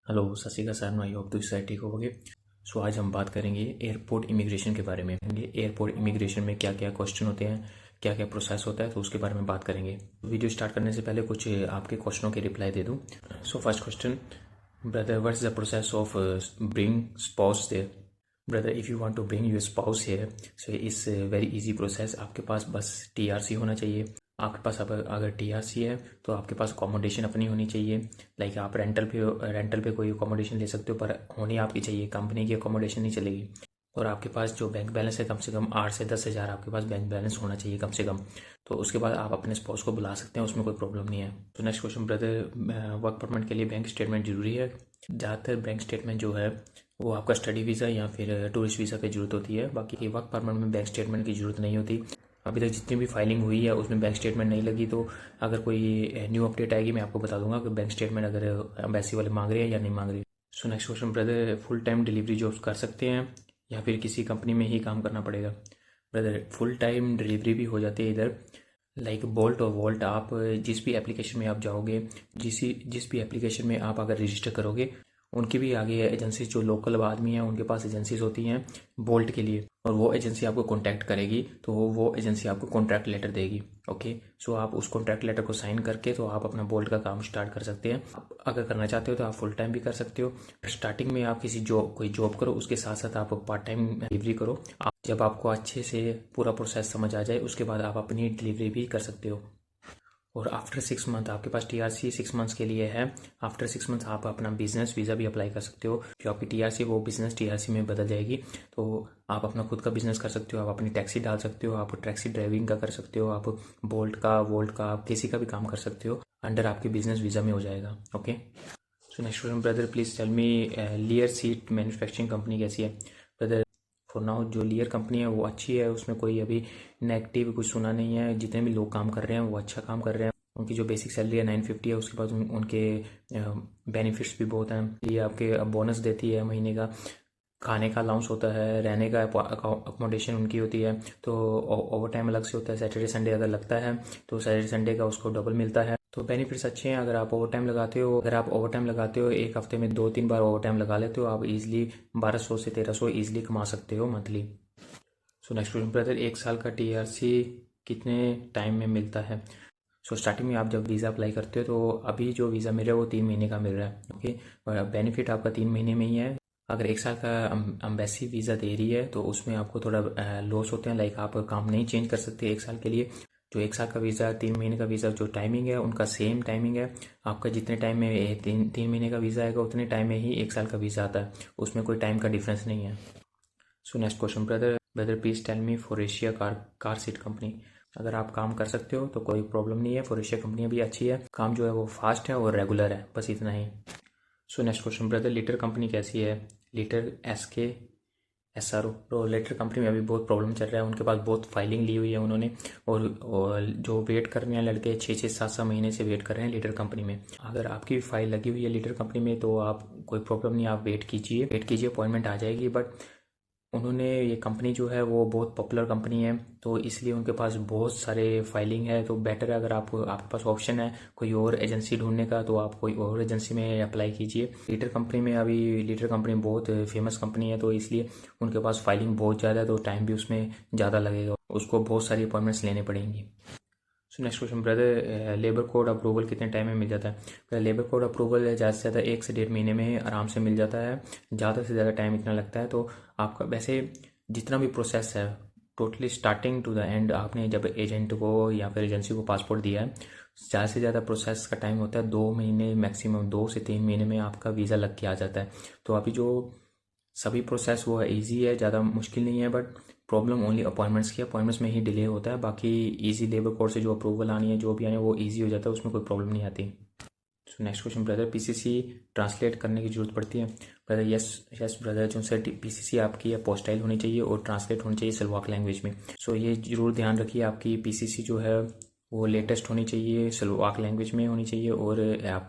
Hello, सत श्री अकाल sir. I hope तो इस साइड ठीक होगे। सो आज हम बात करेंगे एयरपोर्ट इमिग्रेशन के बारे में। एयरपोर्ट इमिग्रेशन में क्या क्या क्वेश्चन होते हैं, क्या क्या प्रोसेस होता है, तो उसके बारे में बात करेंगे। वीडियो स्टार्ट करने से पहले कुछ आपके क्वेश्चनों के रिप्लाई दे दूं। So first question, brother what is the process of bring spouse there. Brother if you want to bring your spouse here, so it's very easy process. आपके पास बस टीआरसी होना चाहिए। आपके पास अगर टीआरसी है तो आपके पास अकोमोडेशन अपनी होनी चाहिए। लाइक आप रेंटल पे कोई अकोमोडेशन ले सकते हो, पर होनी आपकी चाहिए, कंपनी की अकोमोडेशन नहीं चलेगी। और आपके पास जो बैंक बैलेंस है, कम से कम 8 से 10 हज़ार आपके पास बैंक बैलेंस होना चाहिए कम से कम। तो उसके बाद आप अपने स्पाउस को बुला सकते हैं, उसमें कोई प्रॉब्लम नहीं है। तो next question, brother work permit के लिए बैंक स्टेटमेंट जरूरी है। ज़्यादातर बैंक स्टेटमेंट जो है वो आपका स्टडी वीज़ा या फिर टूरिस्ट वीज़ा पे जरूरत होती है। बाकी वर्क परमिट में बैंक स्टेटमेंट की ज़रूरत नहीं होती। अभी तक जितनी भी फाइलिंग हुई है उसमें बैंक स्टेटमेंट नहीं लगी। तो अगर कोई न्यू अपडेट आएगी मैं आपको बता दूंगा कि बैंक स्टेटमेंट अगर एम्बेसी वाले मांग रहे हैं या नहीं मांग रहे। सो next question, brother full time delivery jobs कर सकते हैं या फिर किसी कंपनी में ही काम करना पड़ेगा। ब्रदर फुल टाइम डिलीवरी भी हो जाती है इधर, लाइक बोल्ट और वोल्ट। आप जिस भी एप्लीकेशन में आप जाओगे, जिस भी एप्लीकेशन में आप अगर रजिस्टर करोगे, उनकी भी आगे एजेंसी, जो लोकल आदमी है उनके पास एजेंसीज होती हैं बोल्ट के लिए, और वो एजेंसी आपको कांटेक्ट करेगी। तो वो एजेंसी आपको कॉन्ट्रैक्ट लेटर देगी। ओके, सो आप उस कॉन्ट्रैक्ट लेटर को साइन करके तो आप अपना बोल्ट का काम स्टार्ट कर सकते हैं। आप अगर करना चाहते हो तो आप फुल टाइम भी कर सकते हो। स्टार्टिंग में आप कोई जॉब करो, उसके साथ साथ आप पार्ट टाइम डिलीवरी करो। जब आपको अच्छे से पूरा प्रोसेस समझ आ जाए उसके बाद आप अपनी डिलीवरी भी कर सकते हो। और आफ्टर 6 मंथ आपके पास टीआरसी 6 मंथ्स के लिए है। आफ्टर 6 मंथ आप अपना बिजनेस वीज़ा भी अप्लाई कर सकते हो। जो आपकी टीआरसी वो बिजनेस टीआरसी में बदल जाएगी। तो आप अपना खुद का बिजनेस कर सकते हो, आप अपनी टैक्सी डाल सकते हो, आप टैक्सी ड्राइविंग का कर सकते हो, आप बोल्ट का वोल्ट का आप किसी का भी काम कर सकते हो, अंडर आपके बिजनेस वीज़ा में हो जाएगा। Okay, so next question, brother please tell me Lear seat manufacturing company कैसी है। ब्रदर फॉर नाउ जो लियर कंपनी है वो अच्छी है, उसमें कोई अभी नेगेटिव कुछ सुना नहीं है। जितने भी लोग काम कर रहे हैं वो अच्छा काम कर रहे हैं। उनकी जो बेसिक सैलरी है 950 है। उसके बाद उनके बेनिफिट्स भी बहुत हैं। ये आपके बोनस देती है महीने का, खाने का अलाउंस होता है, रहने का अकोमोडेशन उनकी होती है। तो ओवर टाइम अलग से होता है। सैटरडे संडे अगर लगता है तो सैटरडे संडे का उसको डबल मिलता है। तो बेनिफिट्स अच्छे हैं। अगर आप ओवर टाइम लगाते हो, एक हफ्ते में 2-3 बार ओवर टाइम लगा लेते हो, आप इजिली 1200 से 1300 इजिली कमा सकते हो मंथली। सो नेक्स्ट क्वेश्चन, ब्रदर 1 साल का टीआरसी कितने टाइम में मिलता है। सो स्टार्टिंग में आप जब वीज़ा अप्लाई करते हो तो अभी जो वीज़ा मिल रहा है वो 3 महीने का मिल रहा है। ओके, बेनिफिट आपका 3 महीने में ही है। अगर 1 साल का अम्बेसी वीज़ा दे रही है तो उसमें आपको थोड़ा लॉस होते हैं। लाइक आप काम नहीं चेंज कर सकते 1 साल के लिए। जो 1 साल का वीज़ा, 3 महीने का वीज़ा, जो टाइमिंग है उनका सेम टाइमिंग है। आपका जितने टाइम में तीन महीने का वीज़ा आएगा उतने टाइम में ही 1 साल का वीज़ा आता है। उसमें कोई टाइम का डिफरेंस नहीं है। So next question, brother please tell me Faurecia car seat company. अगर आप काम कर सकते हो तो कोई प्रॉब्लम नहीं है। फोरेशिया कंपनी भी अच्छी है, काम जो है वो फास्ट है और रेगुलर है, बस इतना ही। सो नेक्स्ट क्वेश्चन, ब्रदर लीटर कंपनी कैसी है। लीटर SKSRO, तो लीटर कंपनी में अभी बहुत प्रॉब्लम चल रहा है। उनके पास बहुत फाइलिंग ली हुई है उन्होंने, और जो वेट कर रहे हैं लड़के 6-6 7-7 महीने से वेट कर रहे हैं लीटर कंपनी में। अगर आपकी भी फाइल लगी हुई है लीटर कंपनी में तो आप कोई प्रॉब्लम नहीं, आप वेट कीजिए, अपॉइंटमेंट आ जाएगी। बट उन्होंने, ये कंपनी जो है वो बहुत पॉपुलर कंपनी है, तो इसलिए उनके पास बहुत सारे फाइलिंग है। तो बेटर है अगर आपके पास ऑप्शन है कोई और एजेंसी ढूंढने का तो आप कोई और एजेंसी में अप्लाई कीजिए। लीटर कंपनी बहुत फेमस कंपनी है, तो इसलिए उनके पास फाइलिंग बहुत ज़्यादा है, तो टाइम भी उसमें ज़्यादा लगेगा, उसको बहुत सारी अपॉइंटमेंट्स लेने पड़ेंगी। सो next question, brother labour code approval कितने टाइम में मिल जाता है। लेबर कोड अप्रूवल ज़्यादा से ज़्यादा 1 से 1.5 महीने में आराम से मिल जाता है। ज़्यादा से ज़्यादा टाइम इतना लगता है। तो आपका वैसे जितना भी प्रोसेस है, totally starting to the end, आपने जब एजेंट को या फिर एजेंसी को पासपोर्ट दिया है, ज़्यादा से ज़्यादा प्रोसेस का टाइम होता है 2 महीने, मैक्सिमम 2 से 3 महीने में आपका वीज़ा लग के आ जाता है। तो अभी जो सभी प्रोसेस वो है ईजी है, ज़्यादा मुश्किल नहीं है। बट प्रॉब्लम ओनली अपॉइंटमेंट्स में ही डिले होता है। बाकी इजी लेबर कोड से जो अप्रूवल आनी है, जो भी आनी है, वो इजी हो जाता है, उसमें कोई प्रॉब्लम नहीं आती। सो next question, brother PCC translate करने की जरूरत पड़ती है। ब्रदर यस यस ब्रदर, जो सर पीसीसी आपकी पोस्टाइल होनी चाहिए और ट्रांसलेट होनी चाहिए स्लोवाक लैंग्वेज में। सो ये जरूर ध्यान रखिए, आपकी पीसीसी जो है वो लेटेस्ट होनी चाहिए, स्लोवाक लैंग्वेज में होनी चाहिए और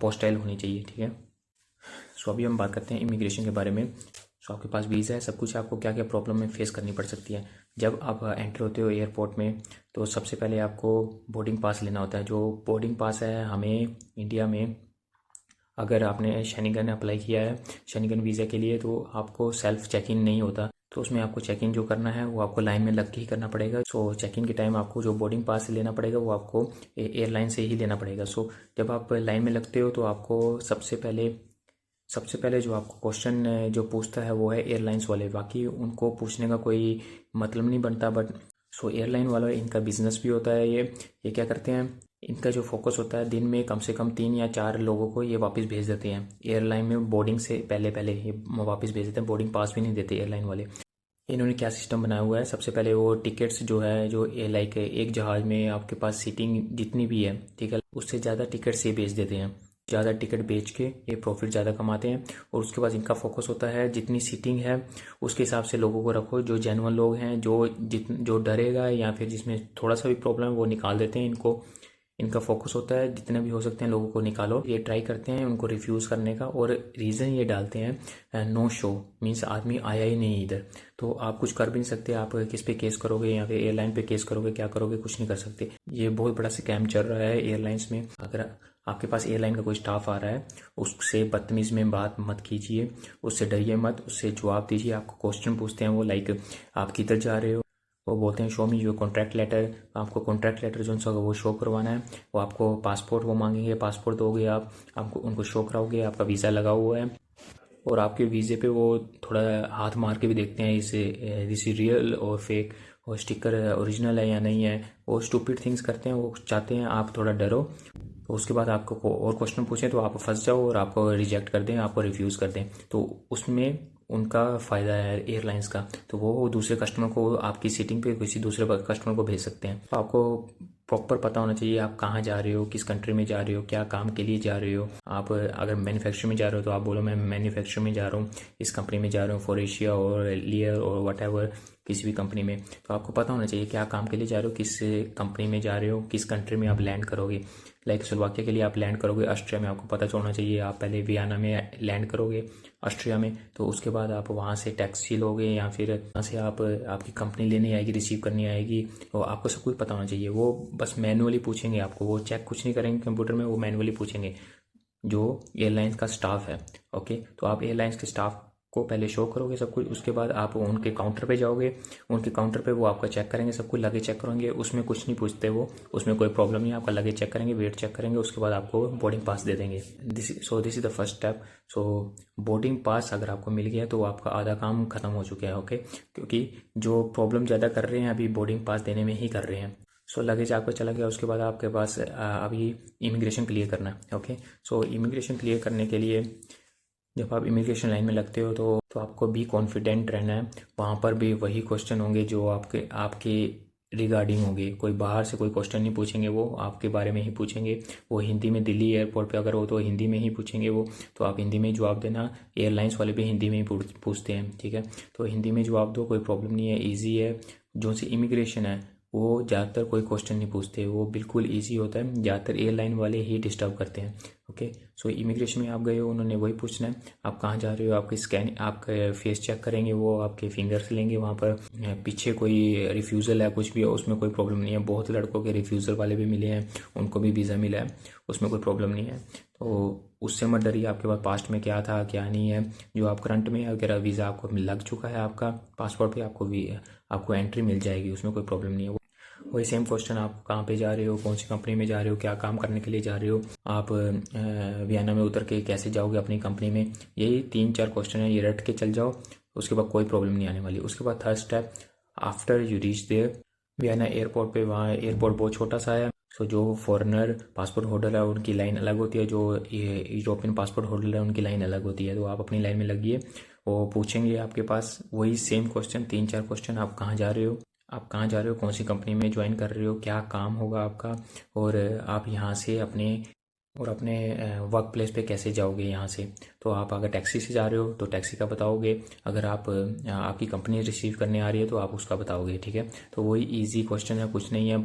पोस्टाइल होनी चाहिए। ठीक है, सो अभी हम बात करते हैं इमिग्रेशन के बारे में। सो आपके पास वीज़ा है, सब कुछ, आपको क्या क्या प्रॉब्लम में फेस करनी पड़ सकती है। जब आप एंटर होते हो एयरपोर्ट में तो सबसे पहले आपको बोर्डिंग पास लेना होता है। जो बोर्डिंग पास है हमें इंडिया में अगर आपने शेनिगन अप्लाई किया है शेनिगन वीज़ा के लिए तो आपको सेल्फ चेक इन नहीं होता, तो उसमें आपको चेक इन जो करना है वो आपको लाइन में लग के ही करना पड़ेगा। सो चेक इन के टाइम आपको जो बोर्डिंग पास लेना पड़ेगा वो आपको एयरलाइन से ही लेना पड़ेगा। सो जब आप लाइन में लगते हो तो आपको सबसे पहले जो आपको क्वेश्चन जो पूछता है वो है एयरलाइंस वाले, बाकी उनको पूछने का कोई मतलब नहीं बनता। बट सो एयरलाइन वाला इनका बिजनेस भी होता है। ये क्या करते हैं, इनका जो फोकस होता है दिन में कम से कम 3 या 4 लोगों को ये वापस भेज देते हैं एयरलाइन में, बोर्डिंग से पहले पहले ये वापस भेज देते हैं, बोर्डिंग पास भी नहीं देते एयरलाइन वाले। इन्होंने क्या सिस्टम बनाया हुआ है, सबसे पहले वो टिकट्स जो है जो लाइक एक जहाज़ में आपके पास सीटिंग जितनी भी है, ठीक है, उससे ज़्यादा टिकट से बेच देते हैं। ज़्यादा टिकट बेच के ये प्रॉफिट ज़्यादा कमाते हैं। और उसके बाद इनका फोकस होता है जितनी सीटिंग है उसके हिसाब से लोगों को रखो, जो जेन्युइन लोग हैं, जो डरेगा या फिर जिसमें थोड़ा सा भी प्रॉब्लम है वो निकाल देते हैं इनको। इनका फोकस होता है जितने भी हो सकते हैं लोगों को निकालो। ये ट्राई करते हैं उनको रिफ्यूज़ करने का, और रीज़न ये डालते हैं नो शो, मीन्स आदमी आया ही नहीं इधर, तो आप कुछ कर भी नहीं सकते। आप किस पे केस करोगे या फिर एयरलाइन पे केस करोगे, क्या करोगे, कुछ नहीं कर सकते। ये बहुत बड़ा स्कैम चल रहा है एयरलाइंस में। अगर आपके पास एयरलाइन का कोई स्टाफ आ रहा है उससे बदतमीज़ में बात मत कीजिए, उससे डरिए मत, उससे जवाब दीजिए। आपको क्वेश्चन पूछते हैं वो लाइक आप किधर जा रहे हो, वो बोलते हैं show me your contract letter, आपको कॉन्ट्रैक्ट लेटर जो सा वो शो करवाना है। वो आपको पासपोर्ट वो मांगेंगे, पासपोर्ट दोगे आप, आपको उनको शो कराओगे आपका वीज़ा लगा हुआ है, और आपके वीज़े पे वो थोड़ा हाथ मार के भी देखते हैं इसे रियल और फेक और स्टिकर ओरिजिनल है या नहीं है। वो स्टूपिड थिंग्स करते हैं, वो चाहते हैं आप थोड़ा डरो, तो उसके बाद आपको और क्वेश्चन पूछें तो आप फंस जाओ और आपको रिजेक्ट कर दें, आपको रिफ्यूज़ कर दें, तो उसमें उनका फ़ायदा है एयरलाइंस का। तो वो दूसरे कस्टमर को आपकी सीटिंग पे किसी दूसरे कस्टमर को भेज सकते हैं। तो आपको प्रॉपर पता होना चाहिए आप कहाँ जा रहे हो, किस कंट्री में जा रहे हो, क्या काम के लिए जा रहे हो। आप अगर मैन्युफैक्चर में जा रहे हो तो आप बोलो मैं मैन्युफैक्चर में जा रहा हूँ, इस कंपनी में जा रहा हूँ, फॉर एशिया और लियर और वट एवर, किसी भी कंपनी में। तो आपको पता होना चाहिए क्या काम के लिए जा रहे हो, किस कंपनी में जा रहे हो, किस कंट्री में आप लैंड करोगे। लाइक स्लोवाकिया के लिए आप लैंड करोगे ऑस्ट्रिया में, आपको पता होना चाहिए आप पहले वियना में लैंड करोगे ऑस्ट्रिया में, तो उसके बाद आप वहाँ से टैक्सी लोगे या फिर वहाँ से आपकी कंपनी लेने आएगी, रिसीव करनी आएगी, तो आपको सब कुछ पता होना चाहिए। वो बस मैनुअली पूछेंगे आपको, वो चेक कुछ नहीं करेंगे कंप्यूटर में, वो मैनुअली पूछेंगे जो एयरलाइंस का स्टाफ है। ओके, तो आप एयरलाइंस के स्टाफ को पहले शो करोगे सब कुछ, उसके बाद आप उनके काउंटर पे जाओगे, उनके काउंटर पे वो आपका चेक करेंगे, सब कुछ लगेज चेक करेंगे, उसमें कुछ नहीं पूछते वो, उसमें कोई प्रॉब्लम नहीं है। आपका लगेज चेक करेंगे, वेट चेक करेंगे, उसके बाद आपको बोर्डिंग पास दे देंगे। This is the first step. So boarding pass अगर आपको मिल गया तो आपका आधा काम खत्म हो चुका है। ओके, क्योंकि जो प्रॉब्लम ज़्यादा कर रहे हैं अभी बोर्डिंग पास देने में ही कर रहे हैं। सो लगेज आपका चला गया, उसके बाद आपके पास अभी इमिग्रेशन क्लियर करना है। ओके, सो इमिग्रेशन क्लियर करने के लिए जब आप इमिग्रेशन लाइन में लगते हो तो आपको भी कॉन्फिडेंट रहना है। वहाँ पर भी वही क्वेश्चन होंगे जो आपके रिगार्डिंग होंगे, कोई बाहर से कोई क्वेश्चन नहीं पूछेंगे, वो आपके बारे में ही पूछेंगे। वो हिंदी में, दिल्ली एयरपोर्ट पे अगर हो तो हिंदी में ही पूछेंगे वो, तो आप हिंदी में जवाब देना। एयरलाइंस वाले भी हिंदी में ही पूछते हैं, ठीक है, तो हिंदी में जवाब दो, कोई प्रॉब्लम नहीं है, ईजी है। जो सी इमिग्रेशन है वो ज़्यादातर कोई क्वेश्चन नहीं पूछते, वो बिल्कुल ईजी होता है, ज़्यादातर एयरलाइन वाले ही डिस्टर्ब करते हैं। ओके, सो इमिग्रेशन में आप गए हो, उन्होंने वही पूछना है आप कहाँ जा रहे हो, आपकी स्कैन, आपका फेस चेक करेंगे, वो आपके फिंगर्स लेंगे, वहाँ पर पीछे कोई रिफ्यूज़ल है कुछ भी है उसमें कोई प्रॉब्लम नहीं है। बहुत लड़कों के रिफ्यूज़ल वाले भी मिले हैं, उनको भी वीज़ा मिला है, उसमें कोई प्रॉब्लम नहीं है। तो उससे मत डरिए, आपके पास पास्ट में क्या था क्या नहीं है। जो आप करंट में अगर वीज़ा आपको लग चुका है, आपका पासपोर्ट पे आपको एंट्री मिल जाएगी, उसमें कोई प्रॉब्लम नहीं है। वही सेम क्वेश्चन, आप कहाँ पे जा रहे हो, कौन सी कंपनी में जा रहे हो, क्या काम करने के लिए जा रहे हो, आप वियना में उतर के कैसे जाओगे अपनी कंपनी में, यही 3-4 क्वेश्चन है, ये रट के चल जाओ, उसके बाद कोई प्रॉब्लम नहीं आने वाली। उसके बाद third step, after you reach there Vienna airport पे, वहाँ एयरपोर्ट बहुत छोटा सा है, सो जो फॉरेनर पासपोर्ट होल्डर है उनकी लाइन अलग होती है, जो यूरोपियन पासपोर्ट होल्डर है उनकी लाइन अलग होती है। तो आप अपनी लाइन में लगिए, वो पूछेंगे आपके पास वही सेम क्वेश्चन, 3-4 क्वेश्चन, आप कहाँ जा रहे हो, आप कहाँ जा रहे हो, कौन सी कंपनी में ज्वाइन कर रहे हो, क्या काम होगा आपका, और आप यहाँ से अपने वर्क प्लेस पे कैसे जाओगे यहाँ से। तो आप अगर टैक्सी से जा रहे हो तो टैक्सी का बताओगे, अगर आपकी कंपनी रिसीव करने आ रही है तो आप उसका बताओगे, ठीक है। तो वही इजी क्वेश्चन है, कुछ नहीं है,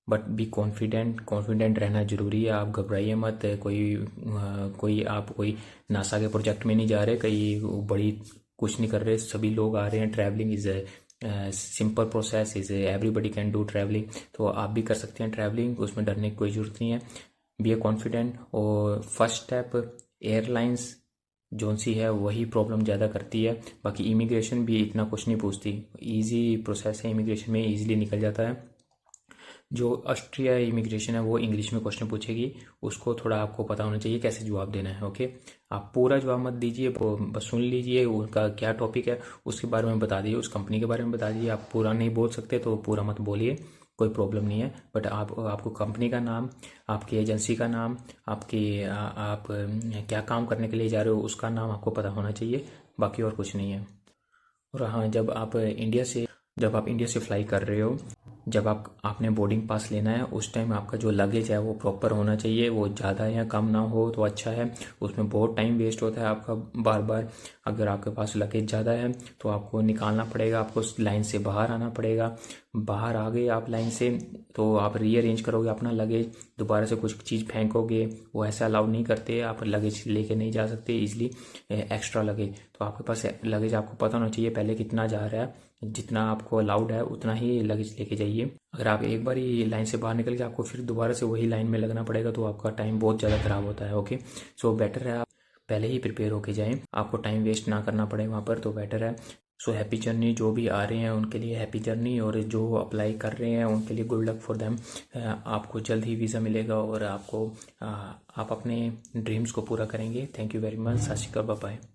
बट बी कॉन्फिडेंट रहना ज़रूरी है। आप घबराइए मत, कोई नासा के प्रोजेक्ट में नहीं जा रहे, कई बड़ी कुछ नहीं कर रहे, सभी लोग आ रहे हैं। Travelling is simple process, is everybody can do travelling, तो आप भी कर सकते हैं ट्रैवलिंग, उसमें डरने की कोई ज़रूरत नहीं है। बी ए कॉन्फिडेंट। और फर्स्ट स्टेप एयरलाइंस जोन सी है वही प्रॉब्लम ज़्यादा करती है, बाकी इमिग्रेशन भी इतना कुछ नहीं पूछती, इजी प्रोसेस है, इमिग्रेशन में इजीली निकल जाता है। जो ऑस्ट्रिया इमिग्रेशन है वो इंग्लिश में क्वेश्चन पूछेगी, उसको थोड़ा आपको पता होना चाहिए कैसे जवाब देना है। ओके, आप पूरा जवाब मत दीजिए, बस सुन लीजिए उनका क्या टॉपिक है उसके बारे में बता दीजिए, उस कंपनी के बारे में बता दीजिए। आप पूरा नहीं बोल सकते तो पूरा मत बोलिए, कोई प्रॉब्लम नहीं है, बट आपको कंपनी का नाम, आपकी एजेंसी का नाम, आप क्या काम करने के लिए जा रहे हो उसका नाम आपको पता होना चाहिए, बाकी और कुछ नहीं है। और हाँ, जब आप इंडिया से फ्लाई कर रहे हो, जब आपने बोर्डिंग पास लेना है उस टाइम आपका जो लगेज है वो प्रॉपर होना चाहिए, वो ज़्यादा या कम ना हो तो अच्छा है। उसमें बहुत टाइम वेस्ट होता है आपका बार बार। अगर आपके पास लगेज ज़्यादा है तो आपको निकालना पड़ेगा, आपको लाइन से बाहर आना पड़ेगा। बाहर आ गए आप लाइन से तो आप रीअरेंज करोगे अपना लगेज, दोबारा से कुछ चीज़ फेंकोगे, वो ऐसा अलाउ नहीं करते, आप लगेज लेके नहीं जा सकते इजीली एक्स्ट्रा लगेज। तो आपके पास लगेज आपको पता होना चाहिए पहले कितना जा रहा है, जितना आपको अलाउड है उतना ही लगेज लेके जाइए। अगर आप एक बार ही लाइन से बाहर निकल के आपको फिर दोबारा से वही लाइन में लगना पड़ेगा तो आपका टाइम बहुत ज़्यादा ख़राब होता है। ओके, सो बेटर है आप पहले ही प्रिपेयर होके जाएं, आपको टाइम वेस्ट ना करना पड़े वहाँ पर, तो बेटर है। सो हैप्पी जर्नी, जो भी आ रहे हैं उनके लिए हैप्पी जर्नी, और जो अप्लाई कर रहे हैं उनके लिए गुड लक फॉर देम। आपको जल्द ही वीज़ा मिलेगा और आप अपने ड्रीम्स को पूरा करेंगे। Thank you very much. सत श्री अकाल, बाय बाय।